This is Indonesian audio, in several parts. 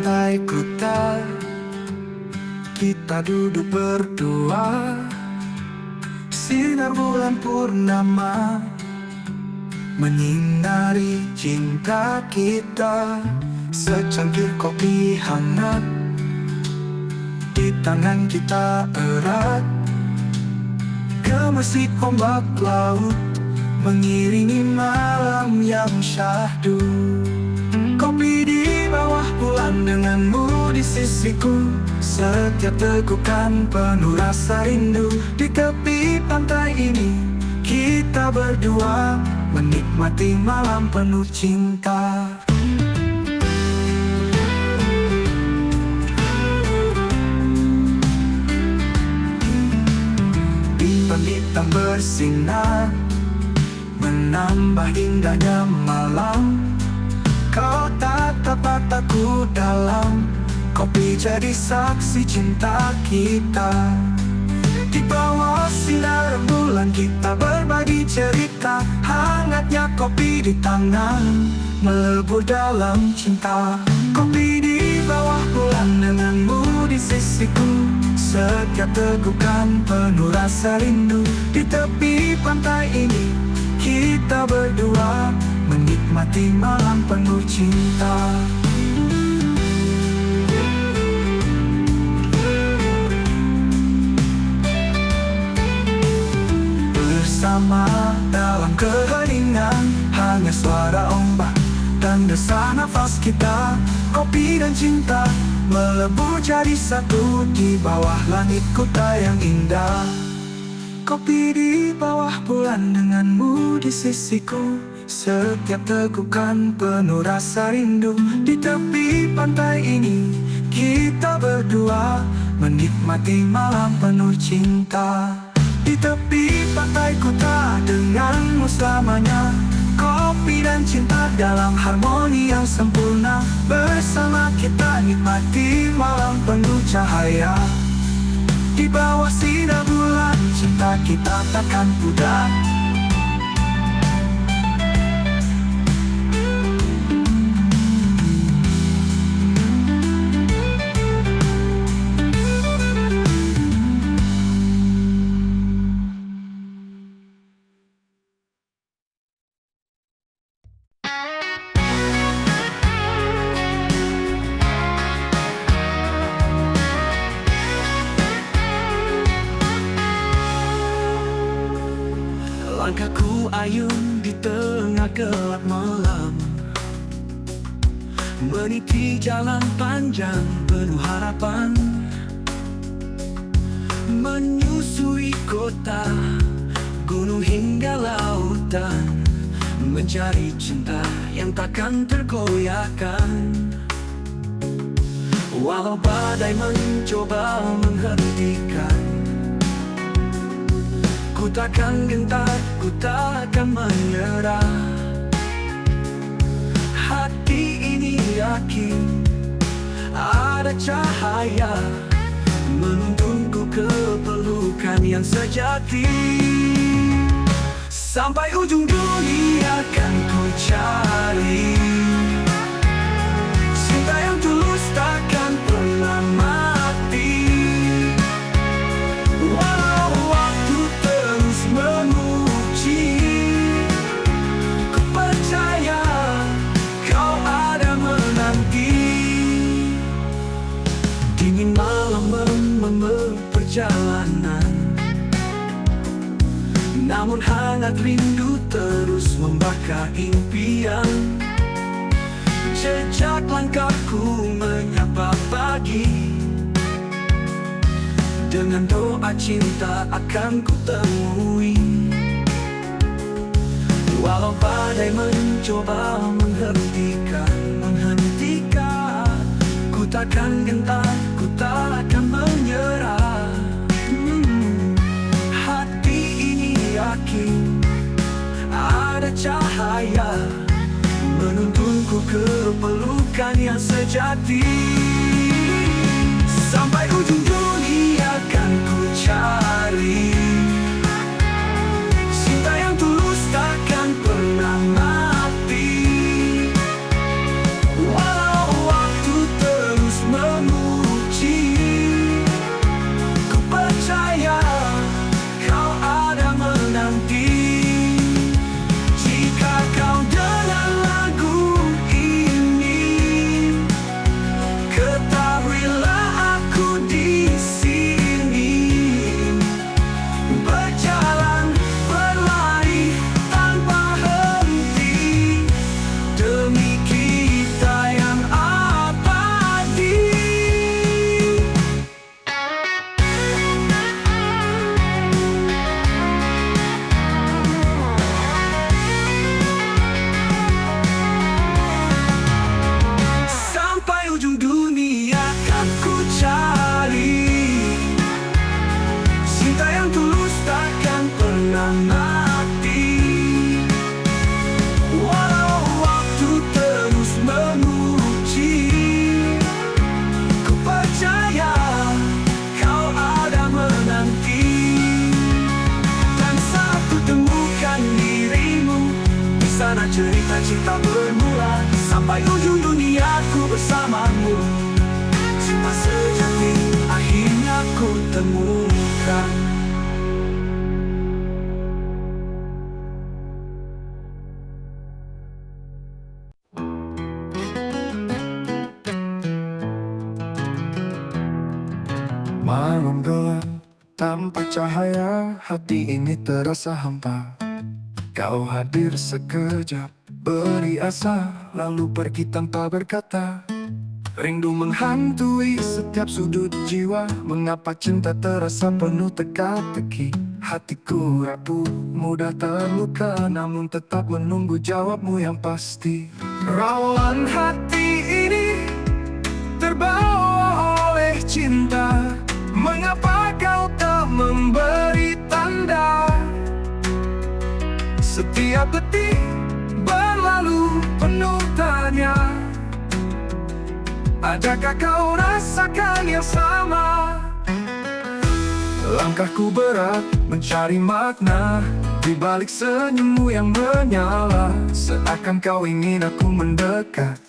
pantai Kuta, kita duduk berdua. Sinar bulan purnama menyinari cinta kita. Secangkir kopi hangat di tangan kita erat. Gemesit ombak laut mengiringi malam yang syahdu. Kopi di bawah bulan denganmu di sisiku. Setiap tegukan penuh rasa rindu. Di tepi pantai ini kita berdua menikmati malam penuh cinta. Bintang-bintang bersinar menambah indahnya malam. Kau tatap mataku dalam, kopi jadi saksi cinta kita. Di bawah sinar bulan kita berbagi cerita. Hangatnya kopi di tangan melebur dalam cinta. Kopi di bawah bulan denganmu di sisiku. Setiap tegukan penuh rasa rindu. Di tepi pantai ini kita berdua menikmati malam penuh cinta. Bersama dalam keheningan, hanya suara ombak dan desah nafas kita. Kopi dan cinta melebur jadi satu di bawah langit Kuta yang indah. Kopi di bawah bulan denganmu di sisiku. Setiap tegukan penuh rasa rindu. Di tepi pantai ini kita berdua menikmati malam penuh cinta. Di tepi pantai Kuta denganmu selamanya. Kopi dan cinta dalam harmoni yang sempurna. Bersama kita nikmati malam penuh cahaya. Di bawah sinar bulan cinta kita takkan pudar. Langkahku ayun di tengah gelap malam, meniti jalan panjang penuh harapan. Menyusuri kota, gunung hingga lautan, mencari cinta yang takkan tergoyahkan. Walau badai mencoba menghentikan, ku takkan gentar, ku takkan menyerah. Hati ini yakin ada cahaya menuntunku ke pelukan yang sejati. Sampai ujung dunia akan ku cari cinta yang tulus takkan pernah mati. Walau waktu terus menguji, ku percaya kau ada menanti. Dingin malam perjalanan, namun hangat rindu terus membakar impian. Jejak langkahku menyapa pagi, dengan doa cinta akan ku temui. Walau badai mencoba menghentikan, ku takkan gentar, ku takkan menyerah. Hati ini yakin ada cahaya menuntunku ke pelukan yang sejati. Sampai ujung dunia akan ku cari cinta yang tulus takkan pernah mati. Walau waktu terus mana cinta bermula, sampai ujung duniaku bersamamu. Cinta sejati akhirnya ku temukan. Malam gelap tanpa cahaya, hati ini terasa hampa. Kau hadir sekejap, beri asa, lalu pergi tanpa berkata. Rindu menghantui setiap sudut jiwa. Mengapa cinta terasa penuh teka-teki? Hatiku rapuh, mudah terluka, namun tetap menunggu jawabmu yang pasti. Rawan hati ini terbawa oleh cinta. Mengapa kau tak memberi tanda? Setiap detik berlalu penuh tanya. Adakah kau rasakan yang sama? Langkahku berat mencari makna di balik senyummu yang menyala. Seakan kau ingin aku mendekat,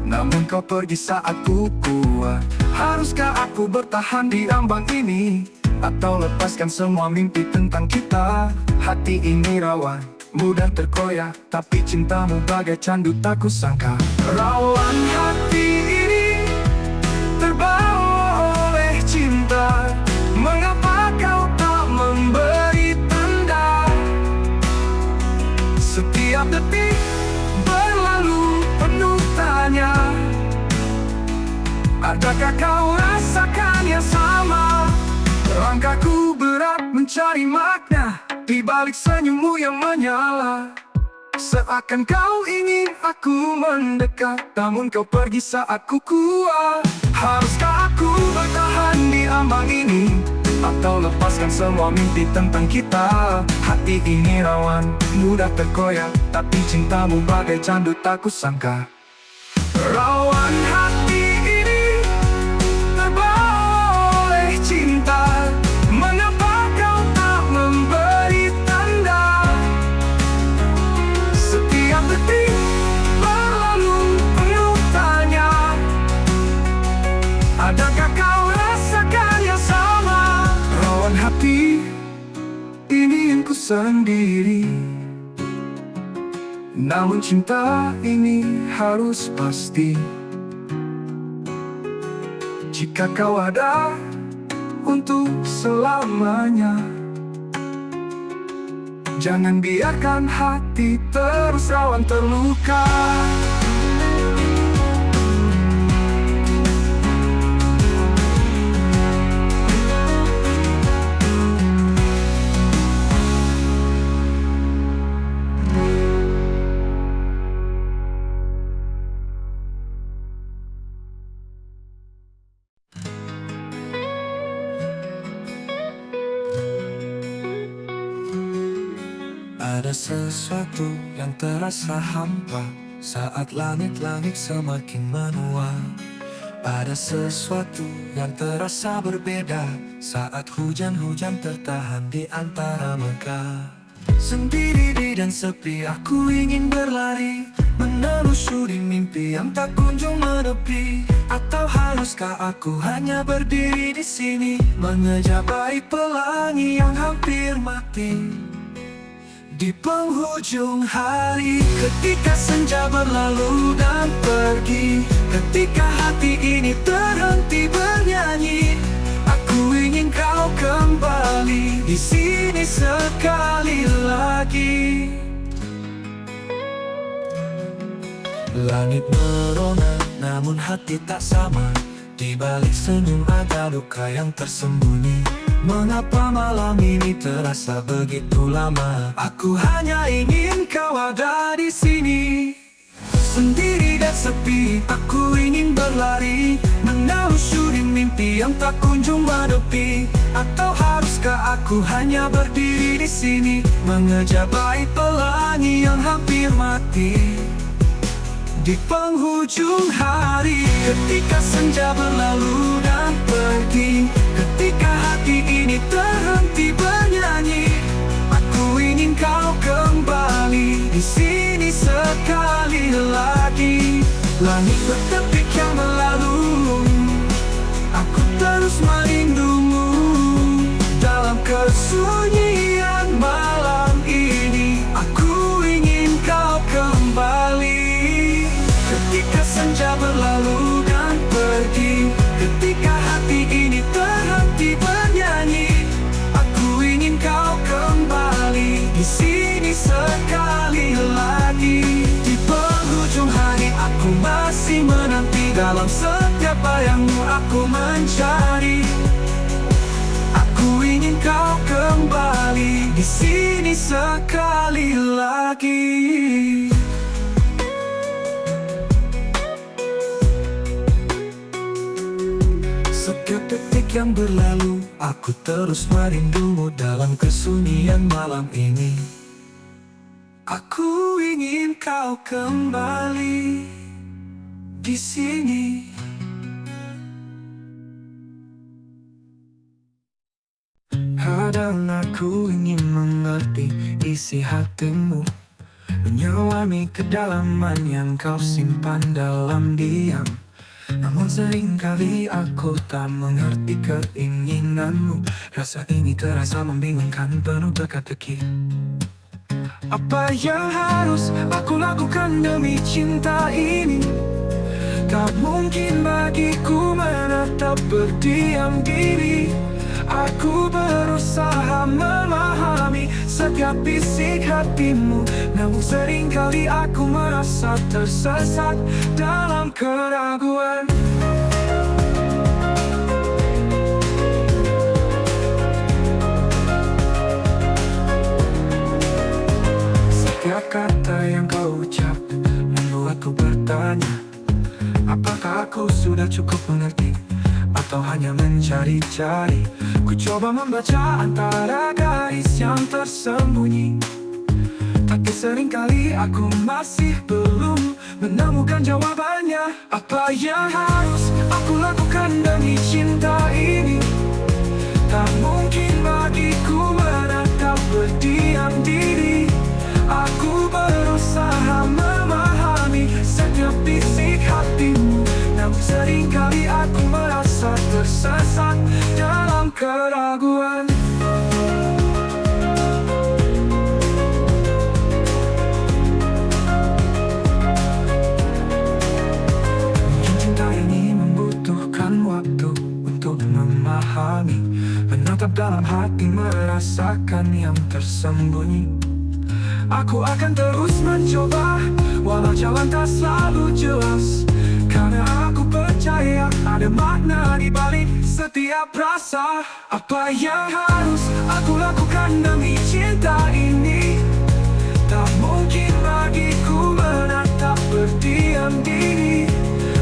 namun kau pergi saat ku kuat. Haruskah aku bertahan di ambang ini, atau lepaskan semua mimpi tentang kita? Hati ini rawan, mudah terkoyak, tapi cintamu bagai candu tak kusangka. Rawan hati ini terbawa oleh cinta. Mengapa kau tak memberi tanda? Setiap detik berlalu penuh tanya. Adakah kau rasakan yang sama? Langkahku berat mencari makna di balik senyummu yang menyala. Seakan kau ingin aku mendekat, namun kau pergi saat ku kuat. Haruskah aku bertahan di ambang ini, atau lepaskan semua mimpi tentang kita? Hati ini rawan, mudah terkoyak, tapi cintamu bagai candu tak kusangka. Rawan hati ini terbawa oleh cinta. Mengapa kau tak memberi tanda? Setiap detik berlalu penuh tanya. Adakah kau rasakan yang sama? Rawan hati ini yang ku sendiri, namun cinta ini harus pasti. Jika kau ada untuk selamanya, jangan biarkan hati terus rawan terluka. Ada sesuatu yang terasa hampa saat langit-langit semakin menua. Ada sesuatu yang terasa berbeda saat hujan-hujan tertahan di antara megah. Sendiri dan sepi aku ingin berlari, menelusuri mimpi yang tak kunjung menepi. Atau haruskah aku hanya berdiri di sini, mengejar bayi pelangi yang hampir mati? Di penghujung hari, ketika senja berlalu dan pergi, ketika hati ini terhenti bernyanyi, aku ingin kau kembali di sini sekali lagi. Langit merona, namun hati tak sama. Di balik senyum ada luka yang tersembunyi. Mengapa malam ini terasa begitu lama? Aku hanya ingin kau ada di sini. Sendiri dan sepi, aku ingin berlari, menelusuri mimpi yang tak kunjung menepi. Atau haruskah aku hanya berdiri di sini, mengejar bayi pelangi yang hampir mati? Di penghujung hari, ketika senja berlalu dan pergi, ketika hati ini terhenti bernyanyi, aku ingin kau kembali di sini sekali. Langit bertepi yang berlalu, aku terus merindumu. Dalam kesunyian malam ini, aku ingin kau kembali. Ketika senja berlalu dan pergi, ketika hati ini terhenti bernyanyi, aku ingin kau kembali di sini sekali lagi. Di penghujung hari aku masih menanti, dalam setiap bayangmu aku mencari. Aku ingin kau kembali di sini sekali lagi. Setiap detik yang berlalu, aku terus merindumu. Dalam kesunyian malam ini, aku ingin kau kembali di sini. Kadang aku ingin mengerti isi hatimu, menyelami kedalaman yang kau simpan dalam diam. Namun seringkali aku tak mengerti keinginanmu. Rasa ini terasa membingungkan, penuh teka-teki. Apa yang harus aku lakukan demi cinta ini? Tak mungkin bagiku menetap berdiam diri. Aku berusaha memahami setiap bisik hatimu, namun seringkali aku merasa tersesat dalam keraguan. Setiap kata yang kau ucap membuatku bertanya, apakah aku sudah cukup mengerti atau hanya mencari-cari? Ku coba membaca antara garis yang tersembunyi, tapi seringkali aku masih belum menemukan jawabannya. Apa yang harus aku lakukan demi cinta ini? Tak mungkin bagiku menetap berdiam diri. Aku berusaha memahami setiap bisik hatimu, namun seringkali aku merasa tersesat dalam keraguan. Mungkin cinta ini membutuhkan waktu untuk memahami, menatap dalam hati, merasakan yang tersembunyi. Aku akan terus mencoba, walau jalan tak selalu jelas, karena aku percaya ada makna di balik setiap rasa. Apa yang harus aku lakukan demi cinta ini? Tak mungkin bagiku menatap berdiam diri.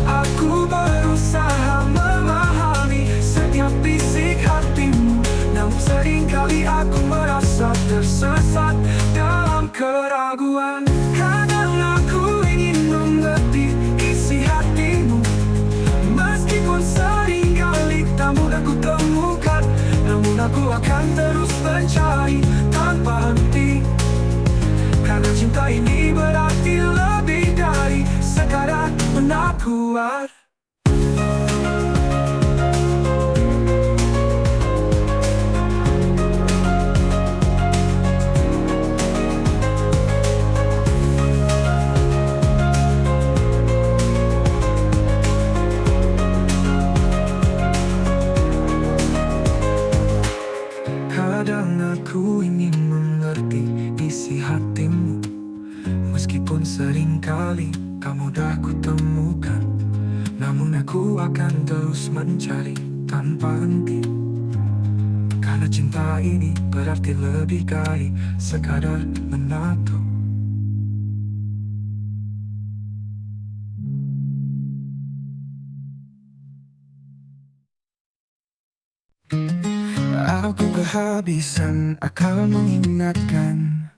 Aku berusaha memahami setiap bisik hatimu, namun seringkali aku merasa tersesat dalam keraguan. Kadang aku ingin mengerti isi hatimu, meskipun seringkali tak mudah ku temukan, namun aku akan terus mencari tanpa henti. Karena cinta ini berarti lebih dari sekadar pengakuan. Kadang aku ingin mengerti isi hatimu, meskipun seringkali tak mudah ku temukan, namun aku akan terus mencari tanpa henti. Karena cinta ini berarti lebih dari sekadar menatu. Aku kehabisan akal mengingatkan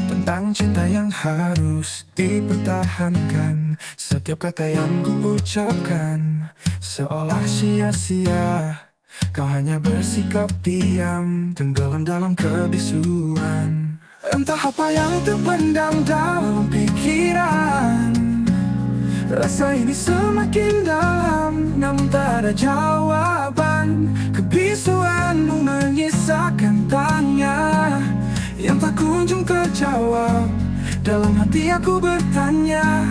tentang cinta yang harus dipertahankan. Setiap kata yang ku ucapkan seolah sia-sia. Kau hanya bersikap diam, tenggelam dalam kebisuan. Entah apa yang terpendam dalam pikiran, Rasa ini semakin dalam, namun tak ada jawaban. Kebisuanmu menyisakan tanya yang tak kunjung terjawab. Dalam hati aku bertanya,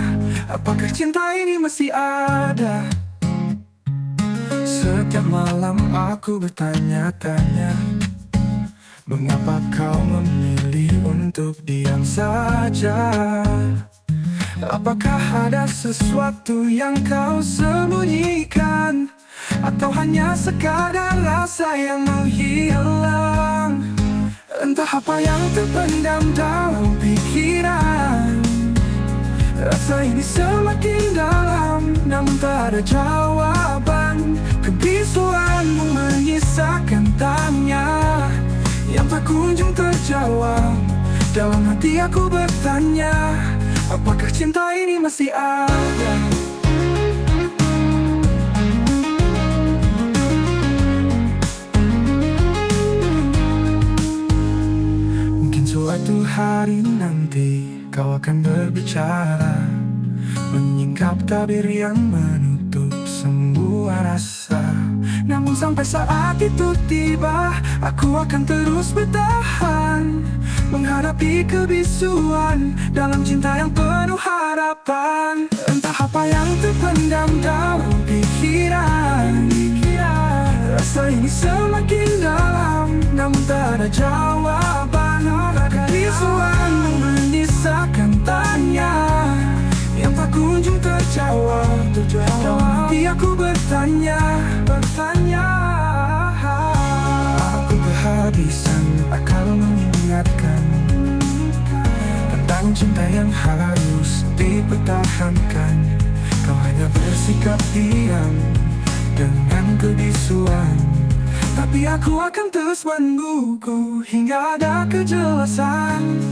apakah cinta ini masih ada? Setiap malam aku bertanya-tanya, mengapa kau memilih untuk diam saja? Apakah ada sesuatu yang kau sembunyikan, atau hanya sekadar rasa yang menghilang? Entah apa yang terpendam dalam pikiran. Rasa ini semakin dalam, namun tak ada jawaban. Kebisuanmu menyisakan tanya yang tak kunjung terjawab. Dalam hati aku bertanya, apakah cinta ini masih ada? Mungkin suatu hari nanti kau akan berbicara, menyingkap tabir yang menutup semua rasa. Namun sampai saat itu tiba, aku akan terus bertahan, menghadapi kebisuan dalam cinta yang penuh harapan. Entah apa yang terpendam dalam pikiran. Rasa ini semakin dalam, namun tak ada jawaban. Kebisuan menyisakan tanya yang tak kunjung terjawab. Dalam hati aku bertanya. Aku kehabisan akal mengingatkan tentang cinta yang harus dipertahankan. Kau hanya bersikap diam dengan kebisuan, tapi aku akan terus menunggu hingga ada kejelasan.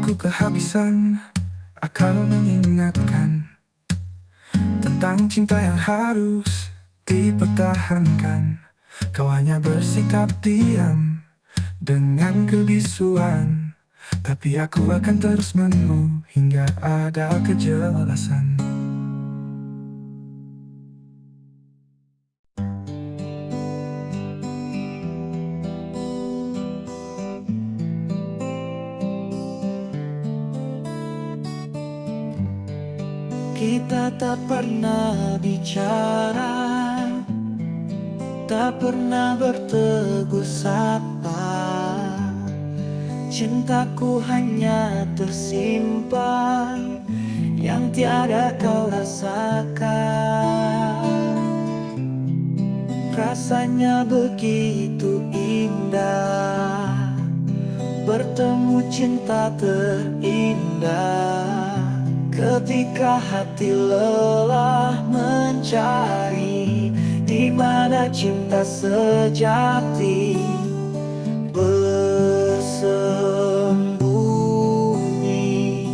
Aku kehabisan akal mengingatkan tentang cinta yang harus dipertahankan. Kau hanya bersikap diam dengan kebisuan, tapi aku akan terus menunggu hingga ada kejelasan. Kita tak pernah bicara, tak pernah bertegur sapa. Cintaku hanya tersimpan yang tiada kau rasakan. Rasanya begitu indah bertemu cinta terindah. Ketika hati lelah mencari di mana cinta sejati bersembunyi.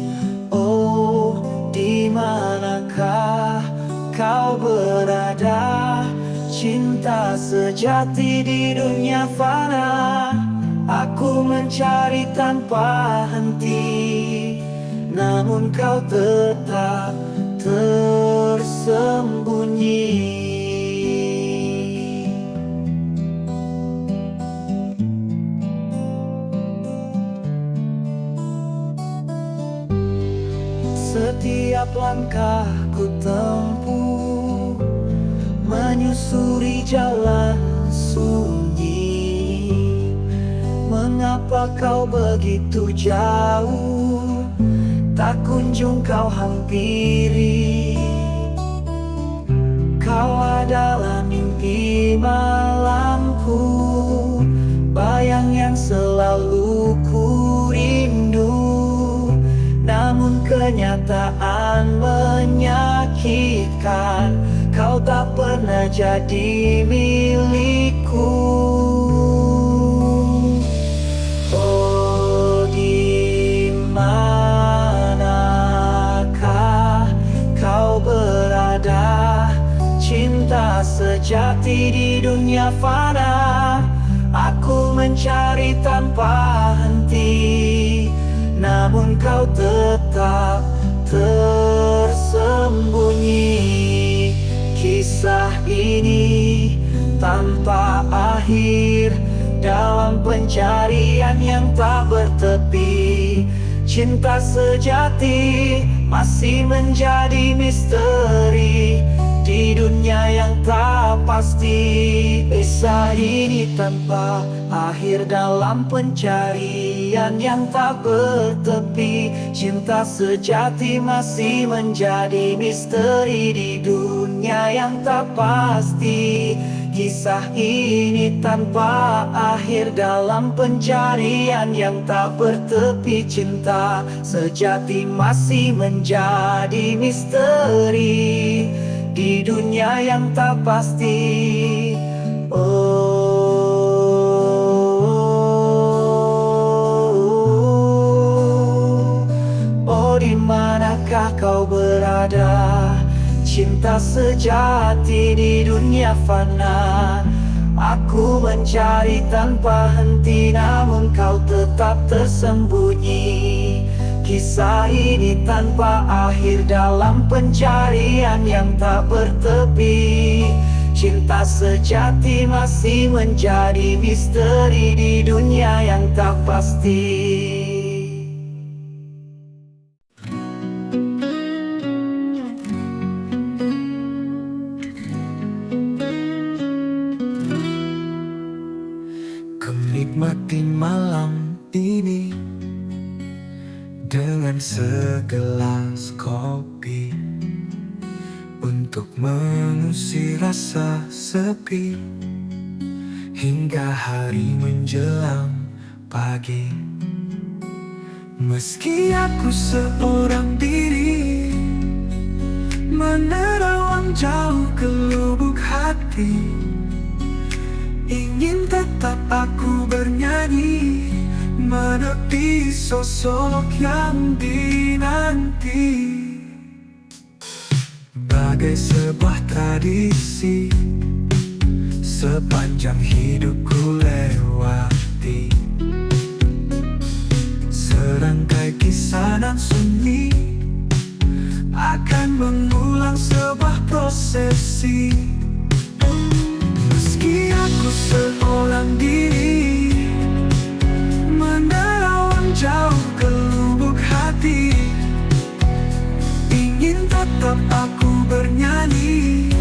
Oh, di manakah kau berada? Cinta sejati di dunia fana. Aku mencari tanpa henti, namun kau tetap tersembunyi. Setiap langkah ku tempuh menyusuri jalan sunyi. Mengapa kau begitu jauh, tak kunjung kau hampiri? Kau adalah mimpi malamku, bayang yang selalu ku rindu. Namun kenyataan menyakitkan, kau tak pernah jadi milikku. Oh, di manakah kau berada? Cinta sejati di dunia fana. Aku mencari tanpa henti, namun kau tetap tersembunyi. Kisah ini tanpa akhir, dalam pencarian yang tak bertepi. Cinta sejati masih menjadi misteri di dunia yang tak pasti. Kisah ini tanpa akhir, dalam pencarian yang tak bertepi. Cinta sejati masih menjadi misteri di dunia yang tak pasti. Kisah ini tanpa akhir, dalam pencarian yang tak bertepi. Cinta sejati masih menjadi misteri di dunia yang tak pasti. Oh, di manakah kau berada? Cinta sejati di dunia fana. Aku mencari tanpa henti, namun kau tetap tersembunyi. Kisah ini tanpa akhir, dalam pencarian yang tak bertepi. Cinta sejati masih menjadi misteri di dunia yang tak pasti. Ku nikmati malam ini dengan segelas kopi, untuk mengusir rasa sepi hingga hari menjelang pagi. Meski aku seorang diri, menerawang jauh ke lubuk hati, ingin tetap aku bernyanyi, menepi sosok yang dinanti. Bagai sebuah tradisi, sepanjang hidupku lewati serangkai kisah nan sunyi, akan mengulang sebuah prosesi. Meski aku seorang diri, menerawang jauh ke lubuk hati, ingin tetap aku bernyanyi,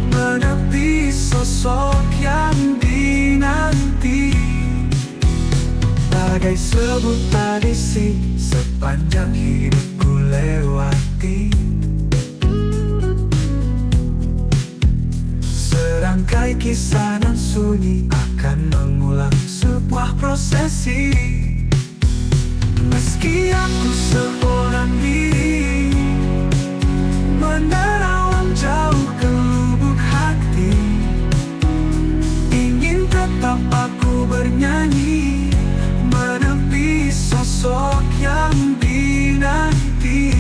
menepi sosok yang dinanti. Bagai sebuah tradisi, sepanjang hidupku lewati serangkai kisah nan sunyi, akan mengulang sebuah prosesi. Meski aku seorang diri, menerawang jauh ke lubuk hati, ingin tetap aku bernyanyi, menepi sosok yang dinanti.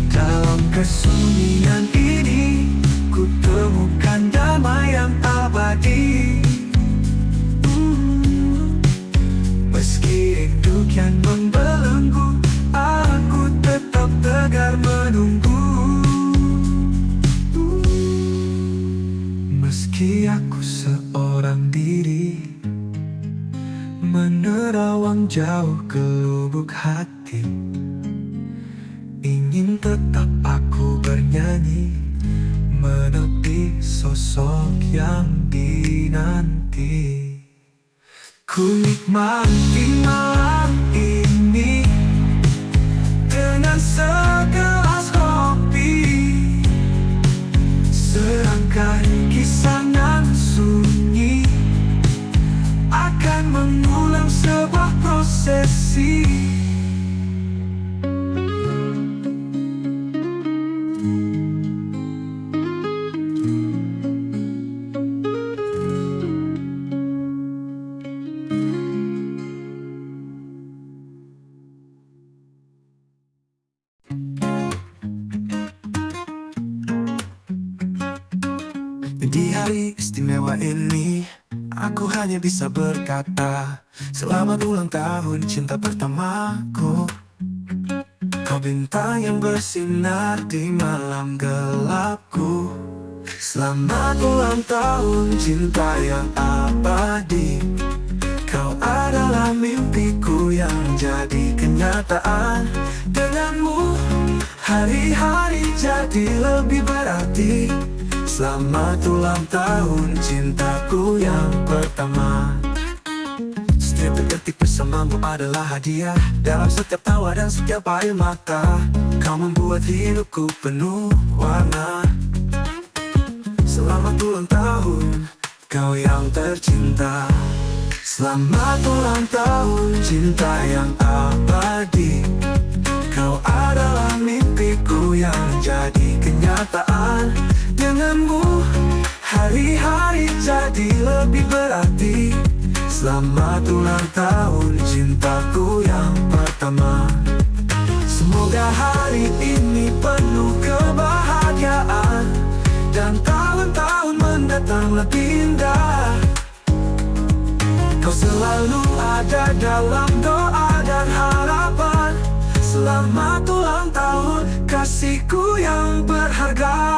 Dalam kesunyian ini, ku temukan damai yang abadi. Meski rindu kian membelenggu, aku tetap tegar menunggu. Meski aku seorang diri, menerawang jauh ke lubuk hati, ingin tetap aku bernyanyi, menepi sosok yang dinanti. Ku nikmati malam ini dengan segelas kopi, serangkai kisah nan sunyi, akan mengulang sebuah prosesi. Di hari istimewa ini, aku hanya bisa berkata, selamat ulang tahun cinta pertamaku. Kau bintang yang bersinar di malam gelapku. Selamat ulang tahun cinta yang abadi. Kau adalah mimpiku yang jadi kenyataan. Denganmu hari-hari jadi lebih berarti. Selamat ulang tahun cintaku yang pertama. Setiap detik bersamamu adalah hadiah. Dalam setiap tawa dan setiap air mata, kau membuat hidupku penuh warna. Selamat ulang tahun, kau yang tercinta. Selamat ulang tahun cinta yang abadi. Kau adalah mimpiku yang jadi kenyataan. Denganmu hari-hari jadi lebih berarti. Selamat ulang tahun cintaku yang pertama. Semoga hari ini penuh kebahagiaan dan tahun-tahun mendatang lebih indah. Kau selalu ada dalam doa dan harapan. Selamat ulang tahun kasihku yang berharga.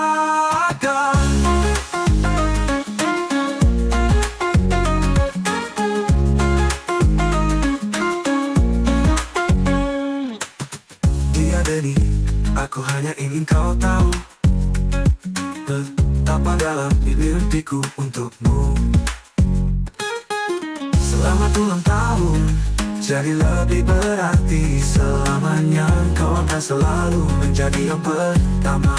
Tiada nih, aku hanya ingin kau tahu betapa dalam mimpiku untukmu. Selamat ulang tahun, jadi lebih berarti. Selamanya kau akan selalu menjadi yang pertama.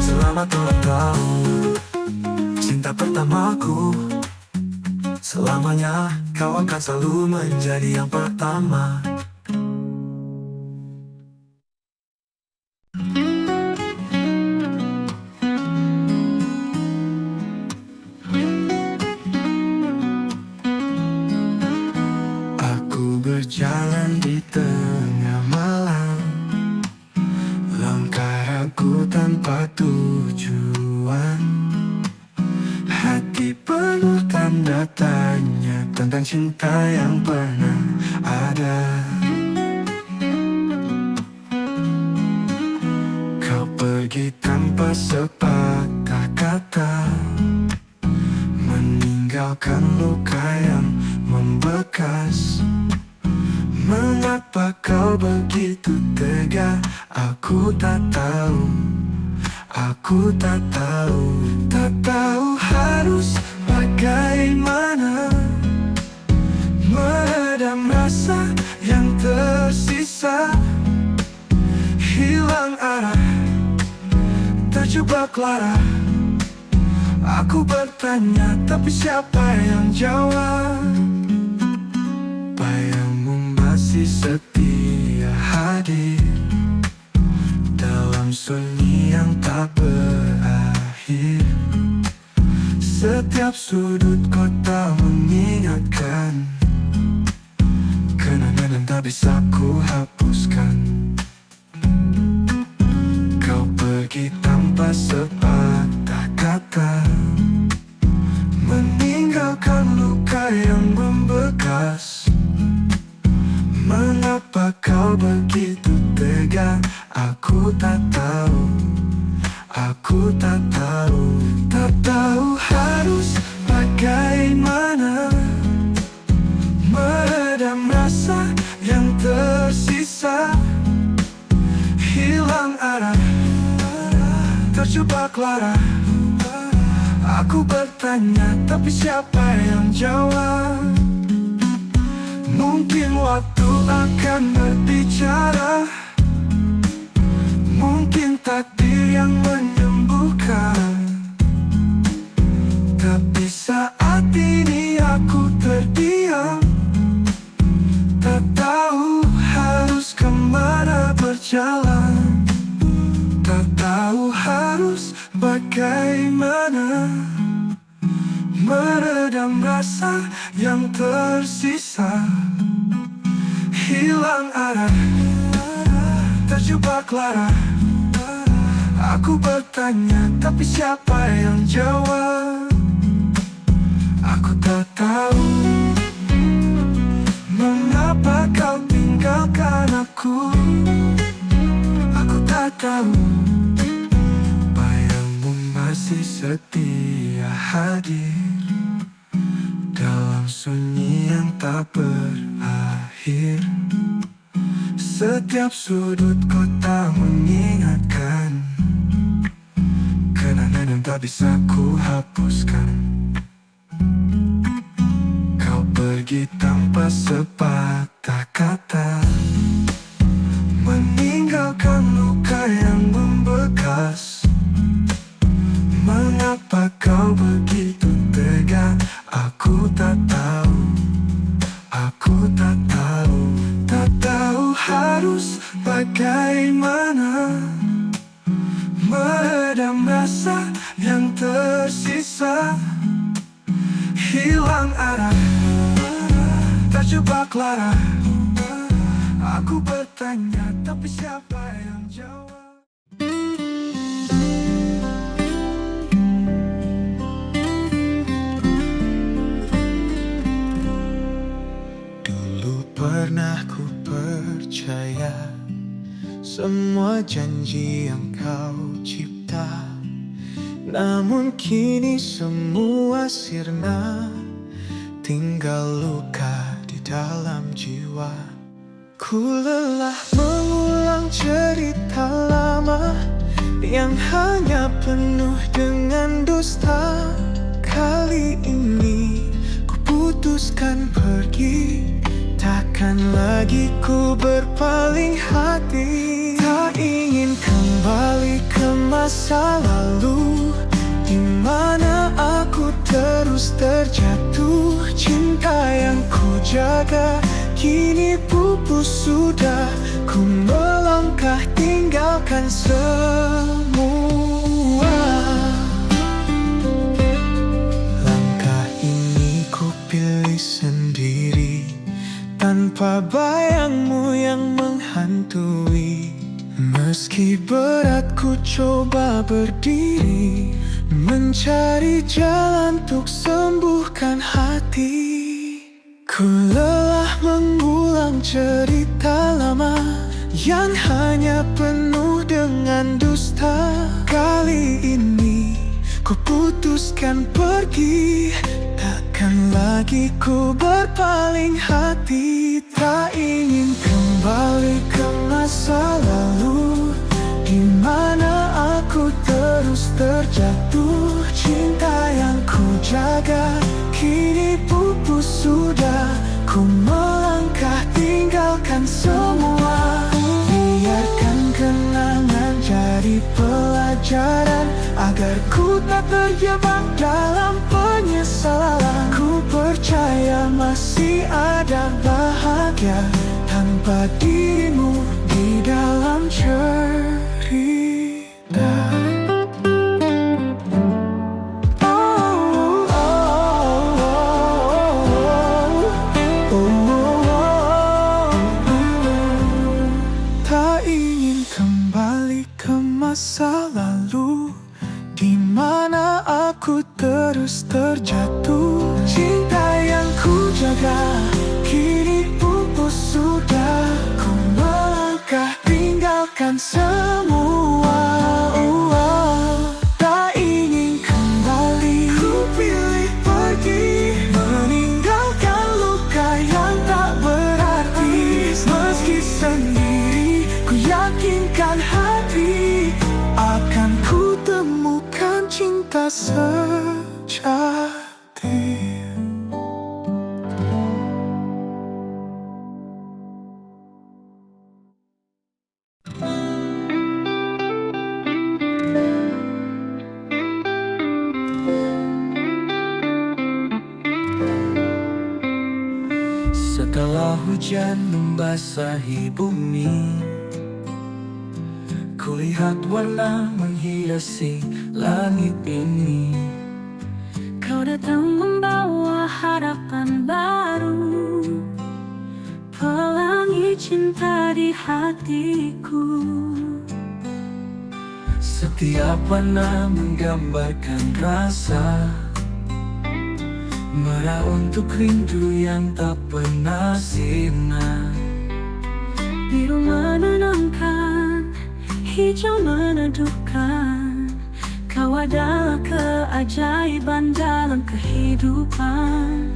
Selamat ulang tahun cinta pertamaku. Selamanya kau akan selalu menjadi yang pertama. Aku berjalan di tengah malam, langkah aku tanpa tujuan. Hati penuh tanda tanya tentang cinta yang pernah ada. Kau pergi tanpa sepatah kata, meninggalkan luka yang membekas. Mengapa kau begitu tega? Aku tak tahu. Aku tak tahu. Tak tahu harus bagaimana meredam rasa yang tersisa. Hilang arah, terjebak lara. Aku bertanya tapi siapa yang jawab? Bayangmu masih setia hadir dalam sunyi yang tak berakhir. Setiap sudut kota mengingatkan kenangan yang tak bisa ku hapuskan. Kau pergi tanpa sepatah kata, meninggalkan luka yang membekas. Mengapa kau begitu tega? Aku tak tahu. Aku tak tahu. Tak tahu harus bagaimana meredam rasa yang tersisa. Hilang arah, terjebak lara. Aku bertanya tapi siapa yang jawab? Mungkin waktu akan berbicara, mungkin takdir yang menyembuhkan. bagaimana meredam rasa yang tersisa. Hilang arah, terjebak lara. Aku bertanya, tapi siapa yang jawab? Aku tak tahu mengapa kau tinggalkan aku. Aku tak tahu bayangmu masih setia hadir dalam sunyi yang tak berakhir. Setiap sudut kota mengingatkan kenangan yang tak bisa ku hapuskan. Kau pergi tanpa sepatah kata, meninggalkan luka yang membekas. Mengapa kau begitu tega? Aku tak tahu, aku tak tahu, tak tahu harus bagaimana meredam rasa yang tersisa. Hilang arah, terjebak lara. Aku bertanya, tapi siapa yang jawab? Dulu pernah ku percaya semua janji yang kau cipta, namun kini semua sirna, tinggal luka di dalam jiwa. Ku lelah mengulang cerita lama yang hanya penuh dengan dusta. Kali ini ku putuskan pergi, takkan lagi ku berpaling hati. Tak ingin kembali ke masa lalu di mana aku terus terjatuh. Cinta yang ku jaga kini pupus sudah. Ku melangkah tinggalkan semua. Langkah ini ku pilih sendiri, tanpa bayangmu yang menghantui. Meski berat ku coba berdiri, mencari jalan untuk sembuhkan hati. Ku lelah mengulang cerita lama yang hanya penuh dengan dusta. Kali ini ku putuskan pergi, takkan lagi ku berpaling hati. Tak ingin kembali ke masa lalu di mana aku terus terjatuh. Cinta yang ku jaga kini pupus sudah. Ku melangkah tinggalkan semua. Biarkan kenangan jadi pelajaran agar ku tak terjebak dalam penyesalan. Ku percaya masih ada bahagia tanpa dirimu di dalam cerita. Tak ingin kembali ke masa lalu di mana aku terus terjatuh. Cinta yang ku jaga kini pupus sudah. Ku melangkah tinggalkan semua. Tak ingin kembali, ku pilih pergi, meninggalkan luka yang tak berarti. Meski sendiri, ku yakinkan hati akan ku temukan cinta sejati. Setelah hujan membasahi bumi, kulihat warna menghiasi langit ini. Kau datang membawa harapan baru, pelangi cinta di hatiku. Setiap warna menggambarkan rasa, merah untuk rindu yang tak pernah sirna. Biru menenangkan, hijau meneduhkan. Kau adalah keajaiban dalam kehidupan.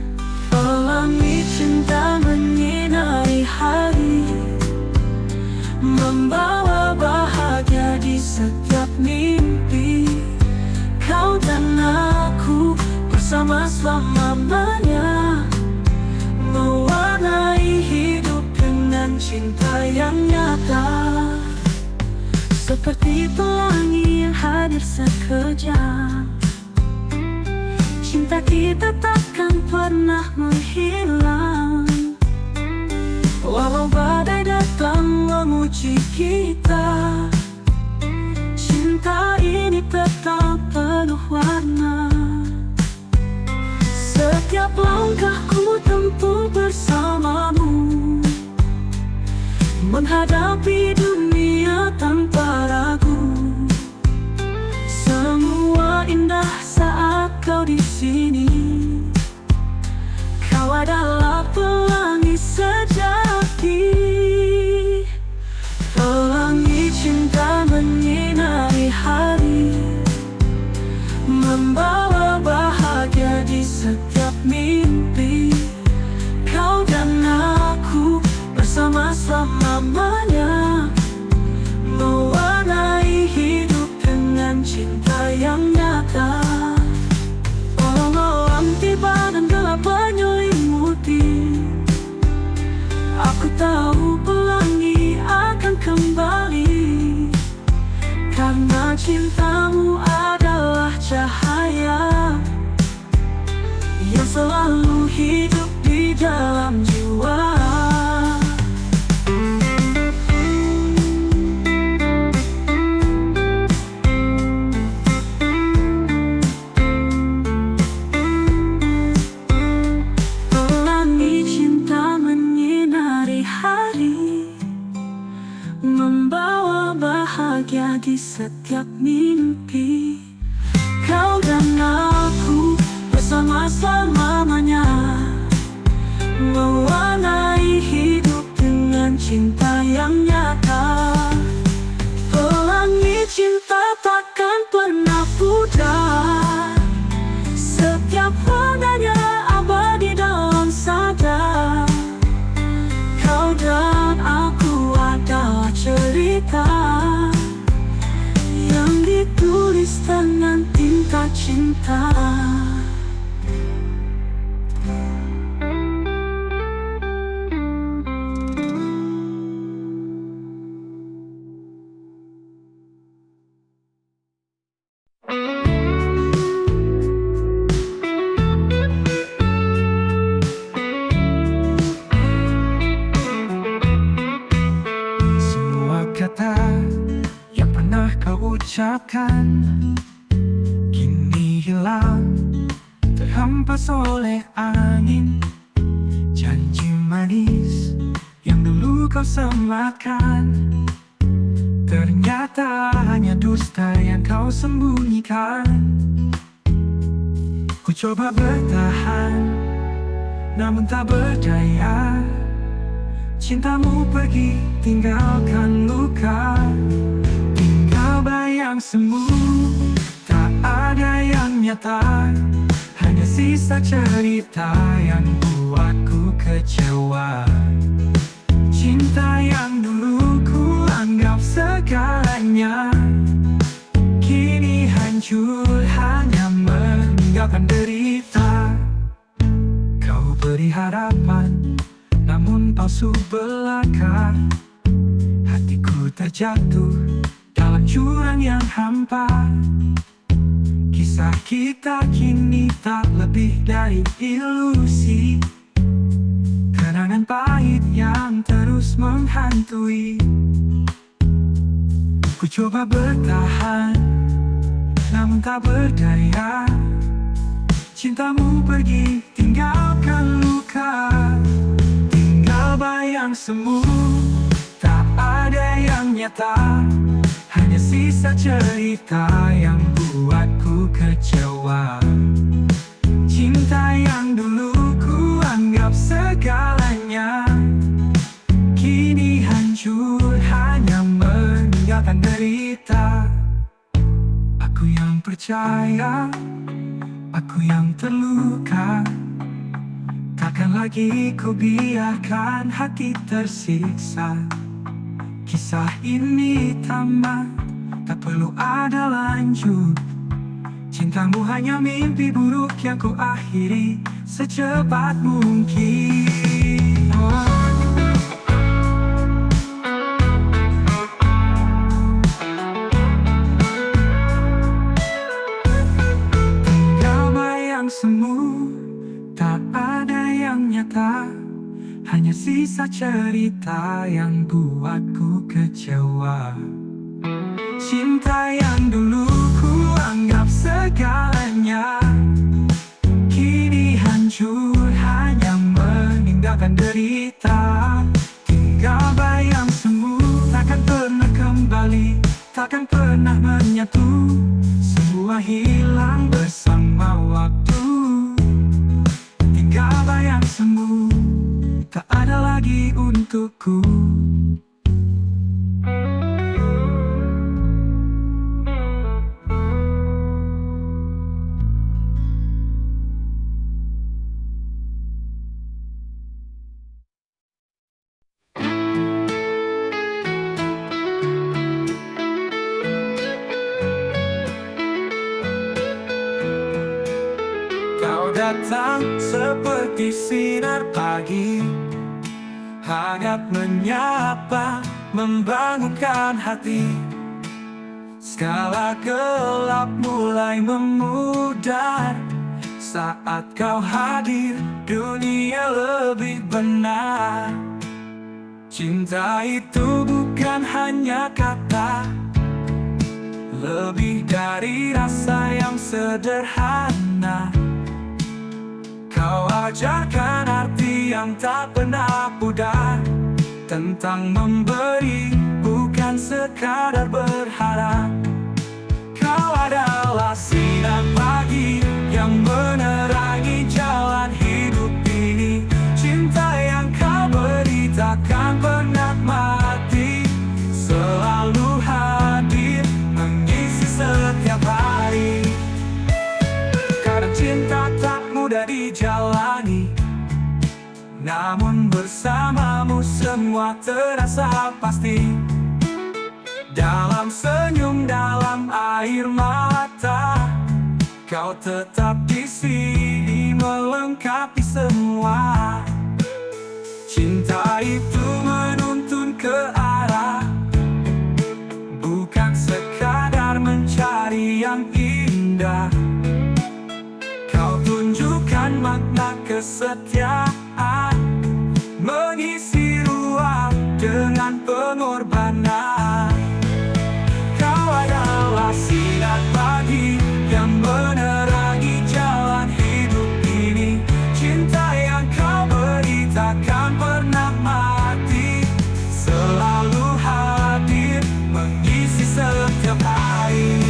Pelangi cinta menyinari hari, membawa bahagia di setiap mimpi. Kau dan aku bersama selamanya, mewarnai hidup dengan cinta yang nyata. Seperti pelangi yang hadir sekejap, cinta kita takkan pernah menghilang. Walau badai datang memuji kita, cinta ini tetap penuh warna. setiap langkahku tempuh bersamamu, menghadapi dunia tanpa ragu. Semua indah saat kau di sini. Kau adalah pelangi sejati, pelangi cinta menyinari hari, membawa bahagia di setiap mimpi. Kau dan aku bersama selamanya, mewarnai hidup dengan cinta yang nyata. Walau malam tiba dan gelap menyelimuti, aku tahu pelangi akan kembali, karena cintamu adalah cahaya yang selalu hidup di dalam jiwa. Pelangi cinta menyinari hari, membawa bahagia di setiap mimpi. Kau dan aku bersama selamanya, mewarnai hidup dengan cinta yang nyata. Pelangi cinta takkan pernah pudar, setiap warnanya abadi dalam sadar. Kau dan aku adalah cerita yang ditulis dengan tinta cinta. Semua kata yang pernah kau ucapkan kini hilang, terhempas oleh angin. Janji manis yang dulu kau sematkan, ternyata hanya dusta yang kau sembunyikan. Ku coba bertahan, namun tak berdaya. Cintamu pergi, tinggalkan luka, tinggal bayang semu, tak ada yang nyata, hanya sisa cerita yang buatku kecewa. Cinta yang dulu ku anggap segalanya, kini hancur hanya meninggalkan derita. Kau beri harapan, namun palsu belaka. Hatiku terjatuh dalam jurang yang hampa. Kisah kita kini tak lebih dari ilusi, kenangan pahit yang terus menghantui. Ku coba bertahan, namun tak berdaya. Cintamu pergi tinggalkan luka, tinggal bayang semu, tak ada yang nyata, hanya sisa cerita yang buatku kecewa. Cinta yang dulu ku anggap segalanya, kini hancur hanya meninggalkan derita. Aku yang percaya, aku yang terluka, takkan lagi ku biarkan hati tersiksa. Kisah ini tamat, tak perlu ada lanjut. Cintamu hanya mimpi buruk yang ku akhiri secepat mungkin. Semu, tak ada yang nyata, hanya sisa cerita yang buatku kecewa. Cinta yang dulu ku anggap segalanya, kini hancur hanya meninggalkan derita. Tinggal bayang semu, takkan pernah kembali, takkan pernah menyatu. Semua hilang bersama waktu. Tinggal bayang semu, tak ada lagi untukku. Kau datang seperti sinar pagi, hangat menyapa, membangunkan hati. Segala gelap mulai memudar saat kau hadir, dunia lebih benar. Cinta itu bukan hanya kata, lebih dari rasa yang sederhana. Kau ajarkan arti yang tak pernah pudar, tentang memberi, bukan sekadar berharap. Kau adalah sinar pagi yang menerangi jalan hidup ini. Cinta yang kau beri takkan pernah mati, selalu hadir, mengisi setiap hari. Karena cinta tak mudah dijalani, namun bersamamu semua terasa pasti. Dalam senyum, dalam air mata, kau tetap di sini melengkapi semua. Cinta itu menuntun ke arah, bukan sekadar mencari yang indah. Kau tunjukkan makna kesetiaan, mengisi ruang dengan pengorbanan. Kau adalah sinar pagi yang menerangi jalan hidup ini. Cinta yang kau beri takkan pernah mati, selalu hadir, mengisi setiap hari.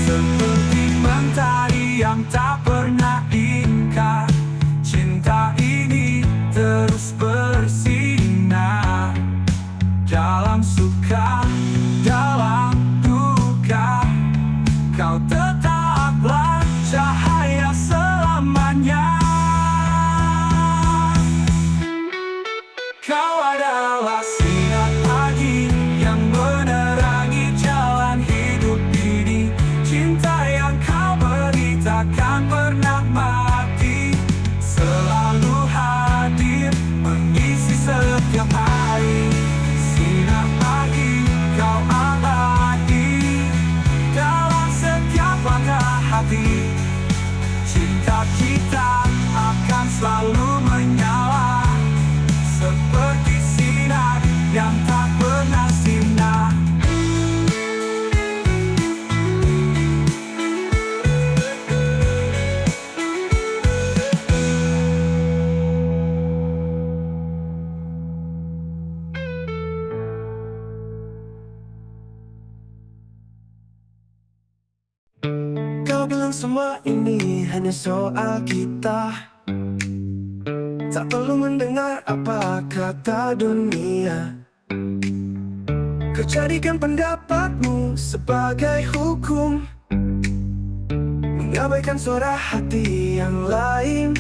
Seperti mentari yang tak pernah ingkar, cinta ini terus bersinar. Dalam suka, dalam duka, kau tetaplah cahaya selamanya. Kau adalah sinar pagi yang menerangi jalan hidup ini. Cinta yang kau beri takkan pernah mati, selalu hadir, mengisi setiap hari. Sinar pagi, kau adalah bilang semua ini hanya soal kita. Tak perlu mendengar apa kata dunia. Kau jadikan pendapatmu sebagai hukum, mengabaikan suara hati yang lain.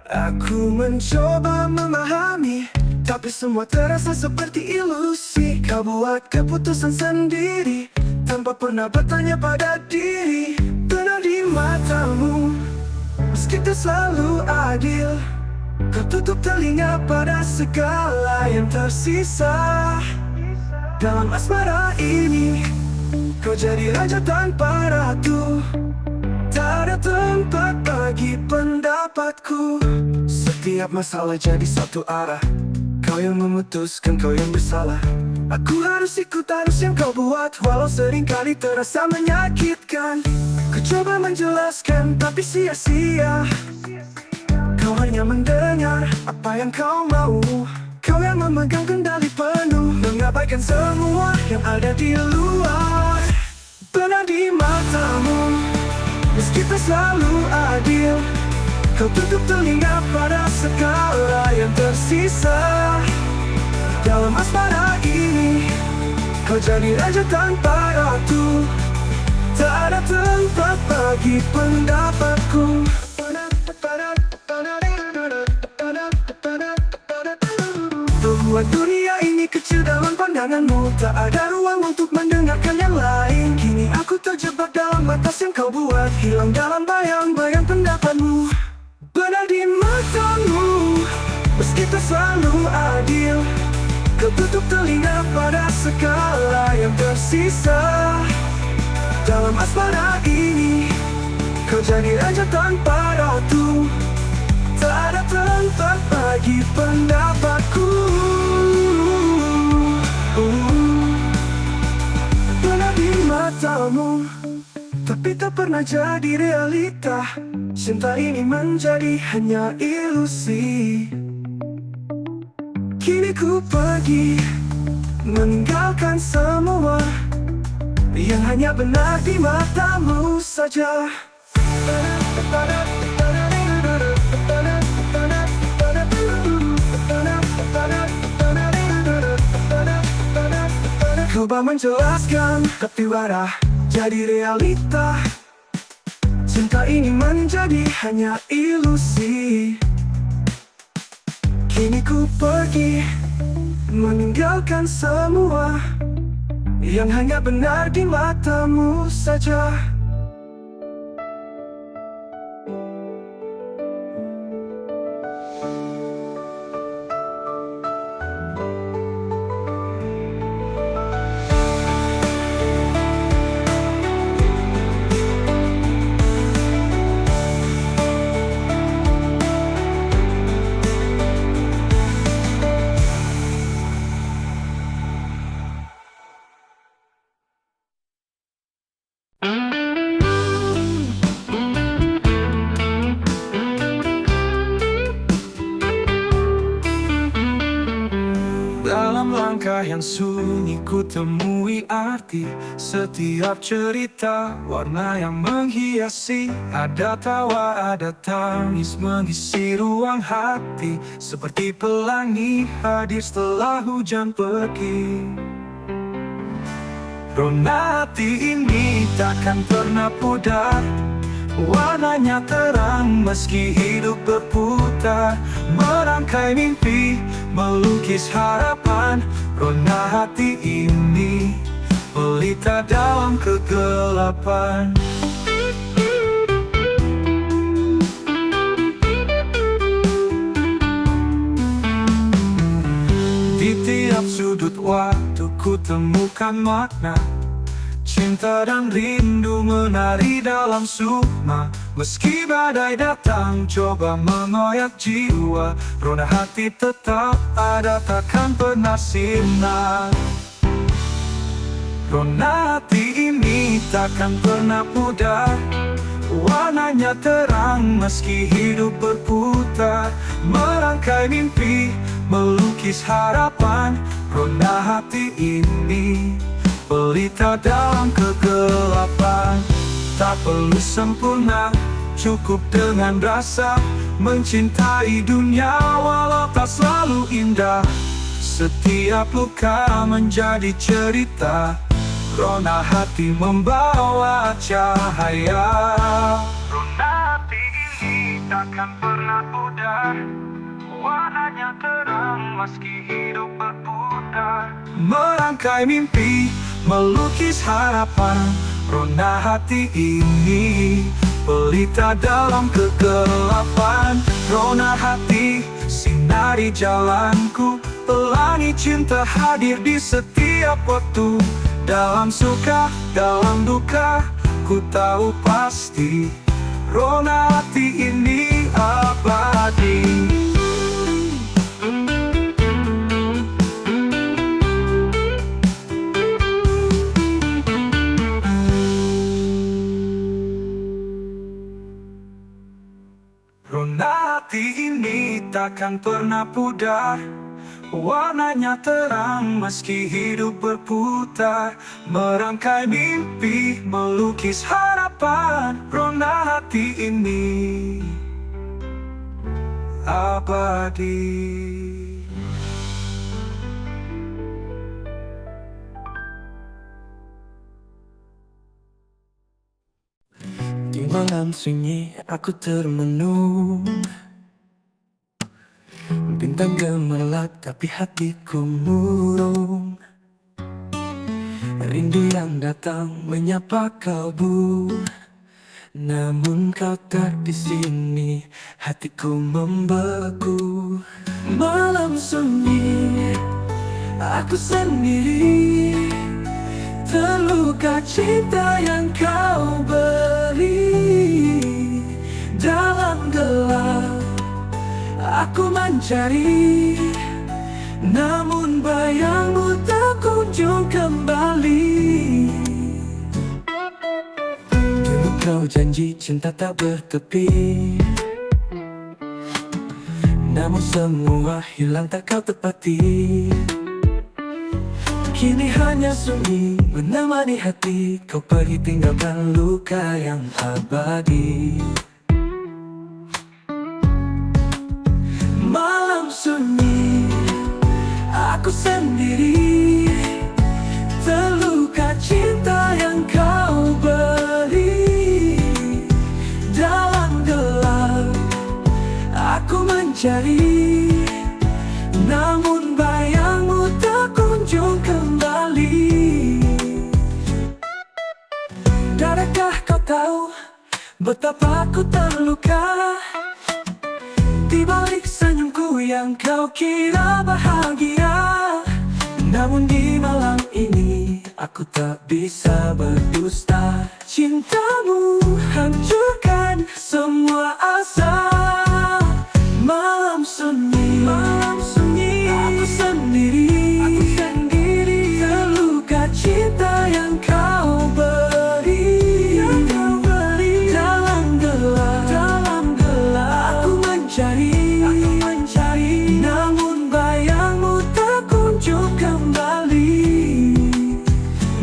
Aku mencoba memahami, tapi semua terasa seperti ilusi. Kau buat keputusan sendiri tanpa pernah bertanya pada diri. Benar di matamu, meski tak selalu adil. Kau tutup telinga pada segala yang tersisa. Dalam asmara ini, kau jadi raja tanpa ratu. Tak ada tempat bagi pendapatku. Setiap masalah jadi satu arah. Kau yang memutuskan, kau yang bersalah. Aku harus ikut arus yang kau buat, walau seringkali terasa menyakitkan. Ku coba menjelaskan, tapi sia-sia. Kau hanya mendengar apa yang kau mau. Kau yang memegang kendali penuh, mengabaikan semua yang ada di luar. Benar di matamu, meski tak selalu adil. Kau tutup telinga pada segala yang tersisa. Dalam asmara ini, kau jadi raja tanpa ratu. Tak ada tempat bagi pendapatku. Buat dunia ini kecil dalam pandanganmu. Tak ada ruang untuk mendengarkan yang lain. Kini aku terjebak dalam batas yang kau buat, hilang dalam bayang-bayang pendapatmu. Benar di matamu, meski tak selalu adil. Kau tutup telinga pada segala yang tersisa. Dalam asmara ini, kau jadi raja tanpa ratu. Tak ada tempat bagi pendapatku. Benar di matamu, tapi tak pernah jadi realita. Cinta ini menjadi hanya ilusi. Kini ku pergi, meninggalkan semua yang hanya benar di matamu saja. Coba menjelaskan, tapi wadah jadi realita. Cinta ini menjadi hanya ilusi. Kini ku pergi, meninggalkan semua yang hanya benar di matamu saja. Dalam langkah yang sunyi ku temui arti setiap cerita, warna yang menghiasi. Ada tawa, ada tangis mengisi ruang hati. Seperti pelangi hadir setelah hujan pergi. Rona hati ini takkan pernah pudar. Warnanya terang meski hidup berputar. Merangkai mimpi, melukis harapan. Rona hati ini pelita dalam kegelapan. Di tiap sudut waktu ku temukan makna. Cinta dan rindu menari dalam sukma. Meski badai datang coba mengoyak jiwa, rona hati tetap ada, takkan pernah sirna. Rona hati ini takkan pernah pudar. Warnanya terang meski hidup berputar. Merangkai mimpi, melukis harapan. Rona hati ini pelita dalam kegelapan. Tak perlu sempurna, cukup dengan rasa mencintai dunia walau tak selalu indah. Setiap luka menjadi cerita, rona hati membawa cahaya. Rona hati ini takkan pernah pudar, warnanya terang meski hidup berputar. Merangkai mimpi, melukis harapan, rona hati ini pelita dalam kegelapan. Rona hati, sinari jalanku, pelangi cinta hadir di setiap waktu. Dalam suka, dalam duka, ku tahu pasti rona hati ini abadi. Rona hati ini takkan pernah pudar, warnanya terang meski hidup berputar. Merangkai mimpi, melukis harapan, rona hati ini abadi. Di malam sunyi aku termenung, bintang gemerlap tapi hatiku murung. Rindu yang datang menyapa kalbu, namun kau tak di sini, hatiku membeku. Malam sunyi aku sendiri, terluka cinta yang kau beri. Dalam gelap aku mencari, namun bayangmu tak kunjung kembali. Dulu kau janji cinta tak bertepi, namun semua hilang tak kau tepati. Kini hanya sunyi menemani hati, kau pergi tinggalkan luka yang abadi. Malam sunyi aku sendiri, terluka cinta yang kau beri. Dalam gelap aku mencari, namun bayangmu tak kunjung kembali. Dapatkah kau tahu betapa aku terluka di balik senyumku yang kau kira bahagia? Namun di malam ini aku tak bisa berdusta. Cintamu hancurkan semua asa. Malam sunyi aku sendiri, terluka cinta yang kau beri. Dalam gelap aku mencari, namun bayangmu tak kunjung kembali.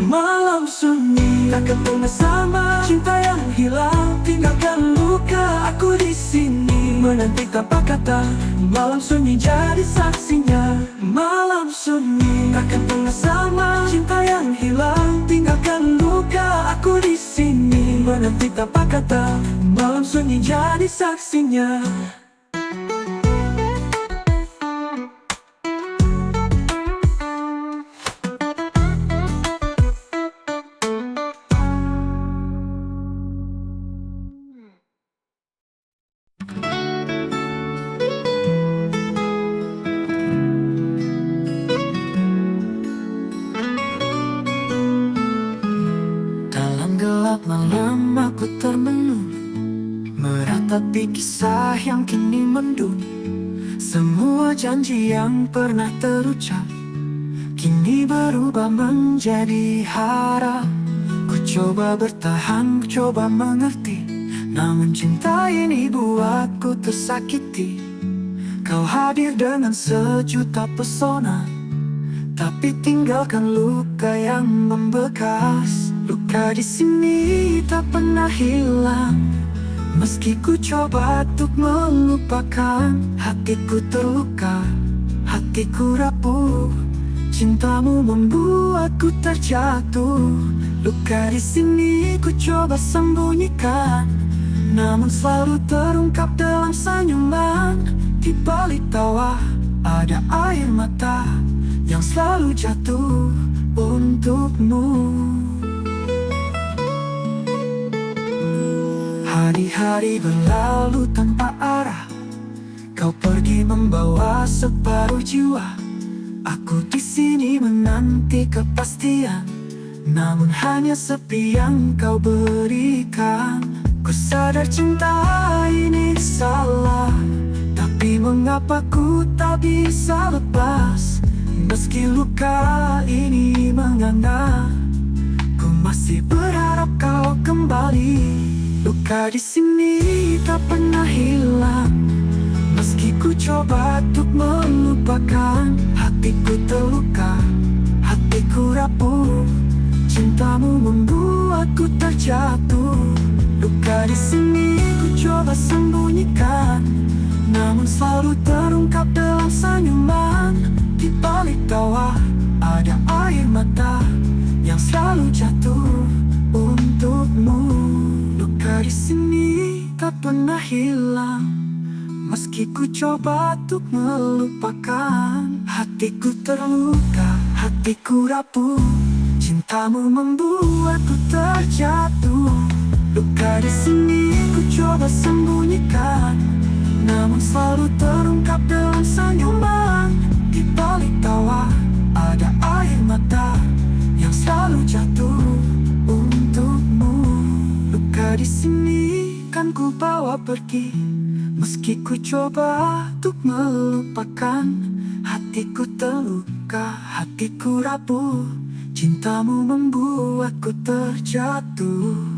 Malam sunyi takkan pernah sama, cinta yang hilang tinggalkan luka. Aku di sini menanti tanpa kata, malam sunyi jadi saksinya. Malam sunyi takkan pernah sama, cinta yang hilang tinggalkan luka. Aku di sini menanti tanpa kata, malam sunyi jadi saksinya. Dalam gelap malam aku termenung, meratapi kisah yang kini mendung. Semua janji yang pernah terucap kini berubah menjadi harap. Ku coba bertahan, ku coba mengerti, namun cinta ini buatku tersakiti. Kau hadir dengan sejuta pesona, tapi tinggalkan luka yang membekas. Luka di sini tak pernah hilang, meski ku coba untuk melupakan. Hatiku terluka, hatiku rapuh, cintamu membuatku terjatuh. Luka di sini ku coba sembunyikan, namun selalu terungkap dalam senyuman. Di balik tawa ada air mata yang selalu jatuh untukmu. Hari-hari berlalu tanpa arah, kau pergi membawa separuh jiwa. Aku di sini menanti kepastian, namun hanya sepi yang kau berikan. Ku sadar cinta ini salah, tapi mengapa ku tak bisa lepas? Meski luka ini menganga, ku masih berharap kau kembali. Luka di sini tak pernah hilang, meski ku coba untuk melupakan. Hatiku terluka, hatiku rapuh, cintamu membuatku terjatuh. Luka di sini ku coba sembunyikan, namun selalu terungkap dalam senyuman. Di balik tawa ada air mata yang selalu jatuh untukmu. Luka di sini tak pernah hilang, meski ku coba untuk melupakan. Hatiku terluka, hatiku rapuh, cintamu membuatku terjatuh. Luka di sini ku coba sembunyikan, namun selalu terungkap dalam senyuman. Di balik tawa ada air mata yang selalu jatuh untukmu. Luka di sini kan ku bawa pergi, meski ku coba untuk melupakan. Hatiku terluka, hatiku rapuh, cintamu membuatku terjatuh.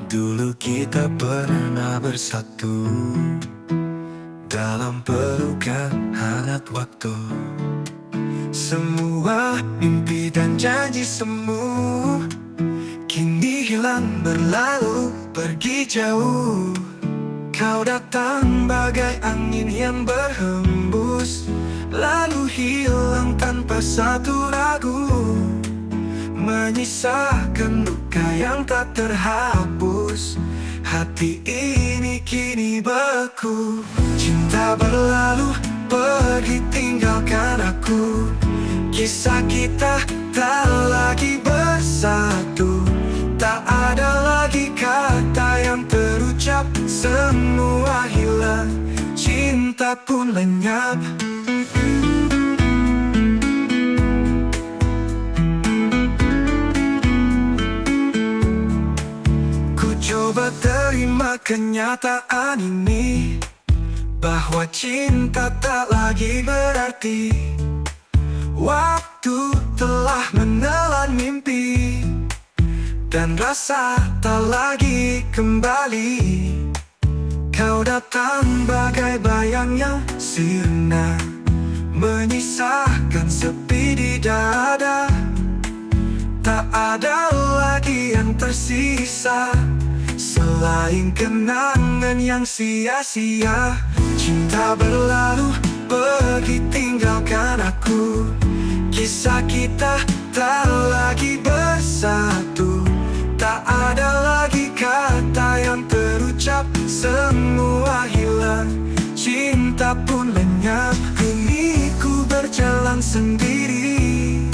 Dulu kita pernah bersatu dalam pelukan hangat waktu. Semua mimpi dan janji semu kini hilang berlalu pergi jauh. Kau datang bagai angin yang berhembus, lalu hilang tanpa satu ragu, menyisakan luka yang tak terhapus. Hati ini kini beku, cinta berlalu pergi tinggalkan aku. Kisah kita tak lagi bersatu, tak ada lagi kata yang terucap. Semua hilang, cinta pun lenyap. Coba terima kenyataan ini, bahwa cinta tak lagi berarti. Waktu telah menelan mimpi, dan rasa tak lagi kembali. Kau datang bagai bayang yang sirna, menyisakan sepi di dada. Tak ada lagi yang tersisa selain kenangan yang sia-sia. Cinta berlalu pergi tinggalkan aku. Kisah kita tak lagi bersatu, tak ada lagi kata yang terucap. Semua hilang, cinta pun lenyap. Kini ku berjalan sendiri,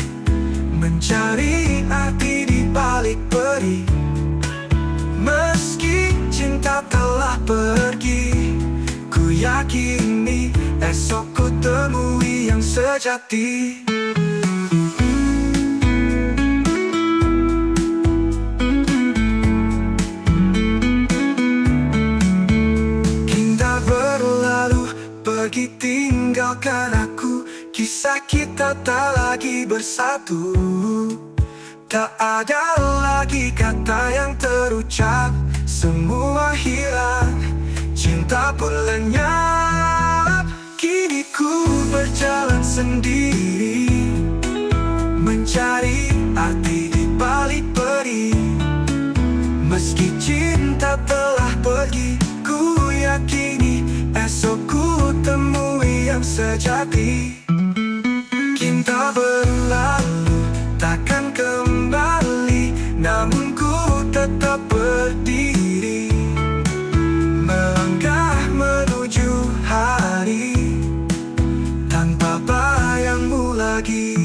mencari arti di balik peri. Meski cinta telah pergi, ku yakini esok ku temui yang sejati. Indah berlalu pergi tinggalkan aku. Kisah Kisah kita tak lagi bersatu, tak ada lagi kata yang terucap. Semua hilang, cinta pun lenyap. Kini ku berjalan sendiri, mencari arti di balik peri. Meski cinta telah pergi, ku yakini esok ku temui yang sejati. Cinta berlalu, takkan kembali, namun ku tetap berdiri, melangkah menuju hari tanpa bayangmu lagi.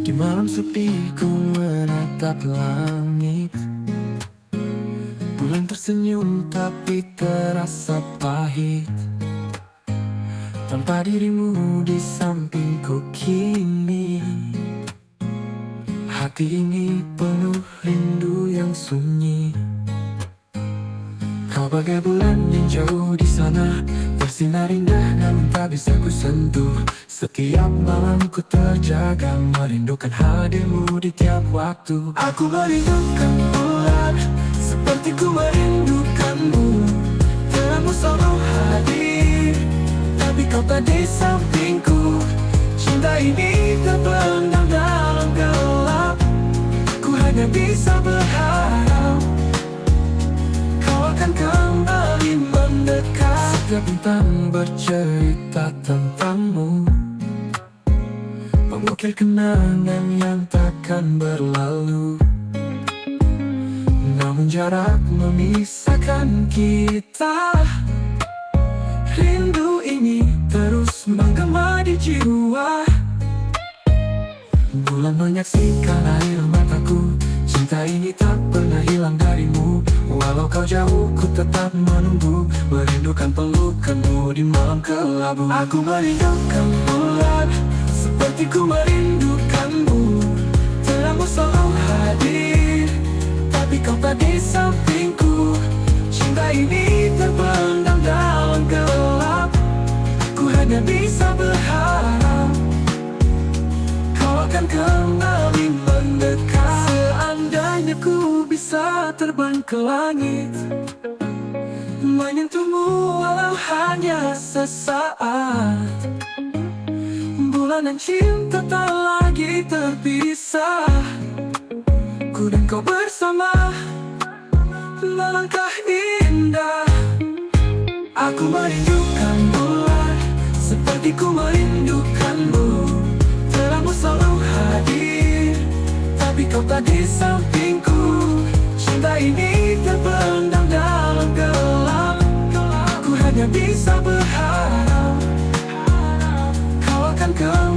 Di malam sepi ku menatap langit, bulan tersenyum tapi terasa pahit. Tanpa dirimu di sampingku kini, hati ini penuh rindu yang sunyi. Kau bagai bulan yang jauh di sana, bersinar indah namun tak bisa ku sentuh. Setiap malam ku terjaga, merindukan hadirmu di tiap waktu. Aku merindukan bulan, seperti ku merindukanmu. Terangmu selalu hadir, tapi kau tak di sampingku. Cinta ini terpendam dalam gelap, ku hanya bisa berharap kau akan kembali mendekat. Setiap bintang bercerita tentangmu, mengukir kenangan yang takkan berlalu. Namun jarak memisahkan kita, rindu ini terus menggema di jiwa. Bulan menyaksikan air mataku, cinta ini tak pernah hilang darimu. Walau kau jauh ku tetap menunggu, merindukan pelukanmu di malam kelabu. Aku merindukan bulan, seperti ku merindukanmu. Terangmu selalu hadir, tapi kau tak di sampingku. Cinta ini terpendam dalam gelap, ku hanya bisa berharap kau akan kembali mendekat. Seandainya ku bisa terbang ke langit, menyentuhmu walau hanya sesaat. Bulan dan cinta tak lagi terpisah, ku dan kau bersama melangkah indah. Aku merindukan bulan, seperti ku merindukanmu. Terangmu selalu hadir, tapi kau tak di sampingku. Cinta ini terpendam dalam gelap, ku hanya bisa berharap kau akan kembali.